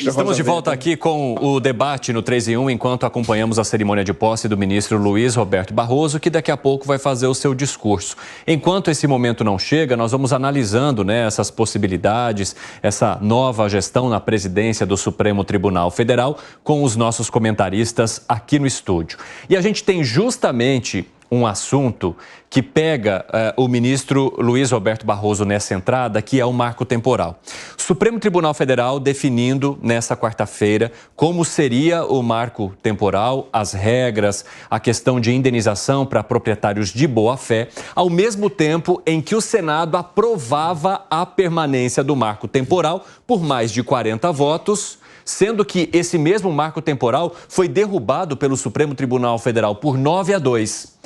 Estamos de volta aqui com o debate no 3 em 1, enquanto acompanhamos a cerimônia de posse do ministro Luiz Roberto Barroso, que daqui a pouco vai fazer o seu discurso. Enquanto esse momento não chega, nós vamos analisando, essas possibilidades, essa nova gestão na presidência do Supremo Tribunal Federal com os nossos comentaristas aqui no estúdio. E a gente tem justamente um assunto que pega o ministro Luiz Roberto Barroso nessa entrada, que é o marco temporal. O Supremo Tribunal Federal definindo nessa quarta-feira como seria o marco temporal, as regras, a questão de indenização para proprietários de boa-fé, ao mesmo tempo em que o Senado aprovava a permanência do marco temporal por mais de 40 votos, sendo que esse mesmo marco temporal foi derrubado pelo Supremo Tribunal Federal por 9-2.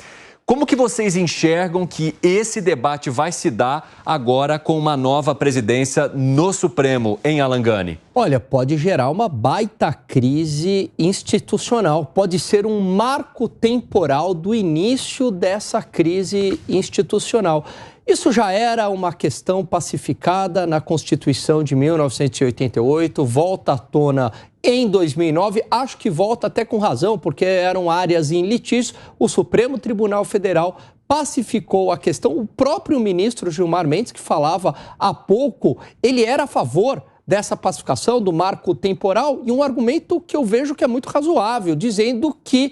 Como que vocês enxergam que esse debate vai se dar agora com uma nova presidência no Supremo, em Alangani? Olha, pode gerar uma baita crise institucional. Pode ser um marco temporal do início dessa crise institucional. Isso já era uma questão pacificada na Constituição de 1988, volta à tona em 2009, acho que volta até com razão, porque eram áreas em litígio. O Supremo Tribunal Federal pacificou a questão. O próprio ministro Gilmar Mendes, que falava há pouco, ele era a favor dessa pacificação do marco temporal, e um argumento que eu vejo que é muito razoável, dizendo que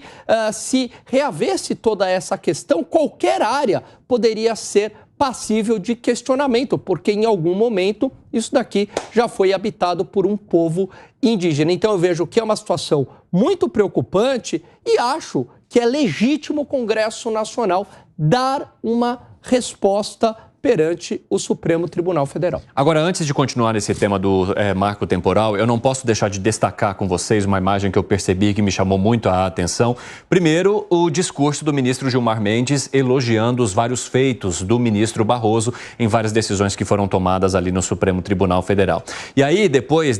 se reavesse toda essa questão, qualquer área poderia ser passível de questionamento, porque em algum momento isso daqui já foi habitado por um povo indígena. Então eu vejo que é uma situação muito preocupante e acho que é legítimo o Congresso Nacional dar uma resposta perante o Supremo Tribunal Federal. Agora, antes de continuar nesse tema do marco temporal, eu não posso deixar de destacar com vocês uma imagem que eu percebi que me chamou muito a atenção. Primeiro, o discurso do ministro Gilmar Mendes elogiando os vários feitos do ministro Barroso em várias decisões que foram tomadas ali no Supremo Tribunal Federal. E aí, depois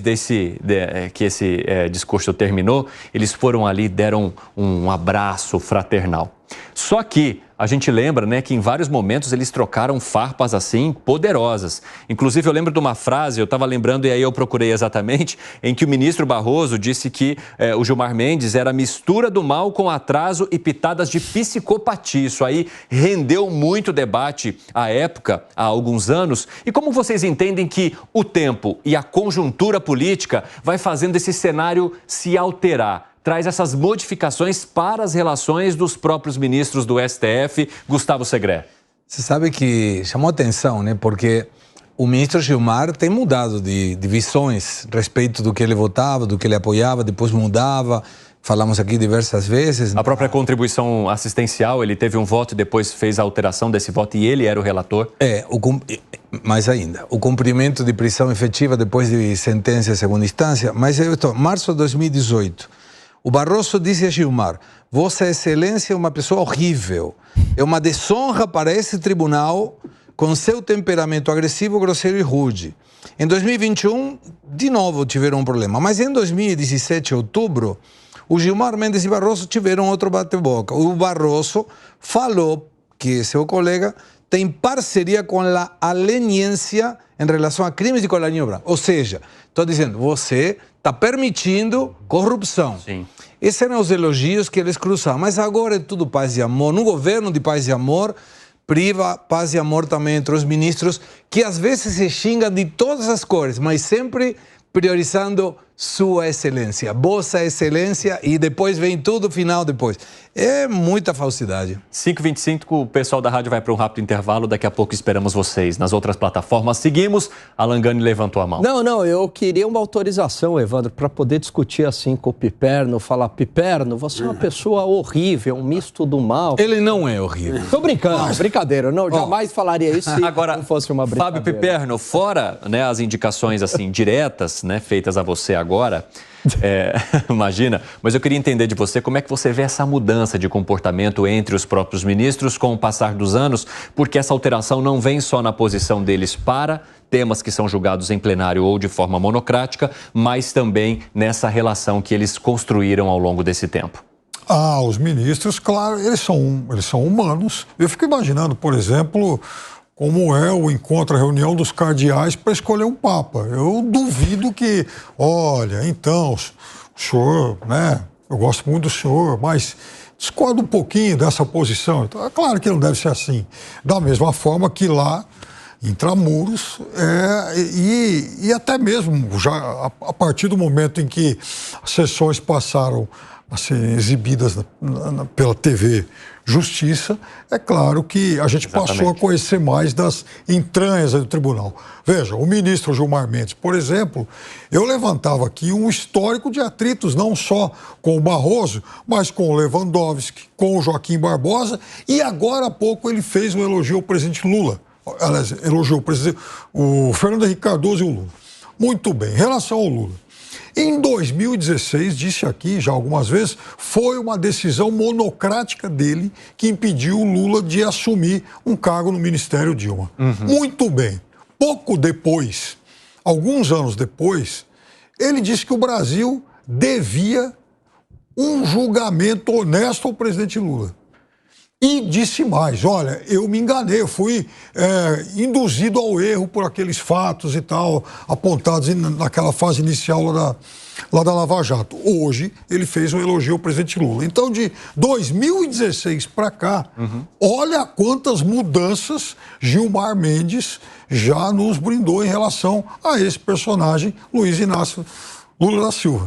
que esse discurso terminou, eles foram ali, deram um abraço fraternal. Só que a gente lembra, que em vários momentos eles trocaram farpas assim poderosas. Inclusive eu lembro de uma frase, eu estava lembrando e aí eu procurei exatamente, em que o ministro Barroso disse que o Gilmar Mendes era mistura do mal com atraso e pitadas de psicopatia. Isso aí rendeu muito debate à época, há alguns anos. E como vocês entendem que o tempo e a conjuntura política vai fazendo esse cenário se alterar? Traz essas modificações para as relações dos próprios ministros do STF, Gustavo Segré. Você sabe que chamou atenção, Porque o ministro Gilmar tem mudado de visões a respeito do que ele votava, do que ele apoiava, depois mudava. Falamos aqui diversas vezes. A própria contribuição assistencial, ele teve um voto e depois fez a alteração desse voto e ele era o relator? Mais ainda, o cumprimento de prisão efetiva depois de sentença em segunda instância. Mas março de 2018... O Barroso disse a Gilmar: Vossa Excelência é uma pessoa horrível. É uma desonra para esse tribunal com seu temperamento agressivo, grosseiro e rude. Em 2021, de novo tiveram um problema. Mas em 2017, outubro, o Gilmar Mendes e Barroso tiveram outro bate-boca. O Barroso falou que seu colega tem parceria com a aleniência em relação a crimes de colarinho branco. Ou seja, estou dizendo, você está permitindo corrupção. Sim. Esses eram os elogios que eles cruzaram. Mas agora é tudo paz e amor. No governo de paz e amor, priva paz e amor também entre os ministros, que às vezes se xingam de todas as cores, mas sempre priorizando Sua Excelência, Vossa Excelência, e depois vem tudo final depois. É muita falsidade. 5h25, o pessoal da rádio vai para um rápido intervalo, daqui a pouco esperamos vocês. Nas outras plataformas, seguimos. Alangani levantou a mão. Não, eu queria uma autorização, Evandro, para poder discutir assim com o Piperno, falar: Piperno, você é uma pessoa horrível, um misto do mal. Ele não é horrível. Tô brincando, brincadeira, não, jamais falaria isso se agora, não fosse uma brincadeira. Fábio Piperno, fora as indicações assim diretas, feitas a você agora, imagina, mas eu queria entender de você como é que você vê essa mudança de comportamento entre os próprios ministros com o passar dos anos, porque essa alteração não vem só na posição deles para temas que são julgados em plenário ou de forma monocrática, mas também nessa relação que eles construíram ao longo desse tempo. Os ministros, claro, eles são humanos. Eu fico imaginando, por exemplo, como é o encontro, a reunião dos cardeais para escolher um papa. Eu duvido que, olha, então, o senhor, né, eu gosto muito do senhor, mas discordo um pouquinho dessa posição. Então, é claro que não deve ser assim. Da mesma forma que lá, intramuros, e até mesmo já a partir do momento em que as sessões passaram a ser exibidas pela TV Justiça, é claro que a gente passou a conhecer mais das entranhas do tribunal. Veja, o ministro Gilmar Mendes, por exemplo, eu levantava aqui um histórico de atritos, não só com o Barroso, mas com o Lewandowski, com o Joaquim Barbosa, e agora há pouco ele fez um elogio ao presidente Lula. Aliás, elogiou o Fernando Henrique Cardoso e o Lula. Muito bem, em relação ao Lula. Em 2016, disse aqui já algumas vezes, foi uma decisão monocrática dele que impediu o Lula de assumir um cargo no Ministério Dilma. Muito bem. Pouco depois, alguns anos depois, ele disse que o Brasil devia um julgamento honesto ao presidente Lula. E disse mais, olha, eu me enganei, eu fui induzido ao erro por aqueles fatos e tal, apontados naquela fase inicial lá da Lava Jato. Hoje, ele fez um elogio ao presidente Lula. Então, de 2016 para cá, olha quantas mudanças Gilmar Mendes já nos brindou em relação a esse personagem, Luiz Inácio Lula da Silva.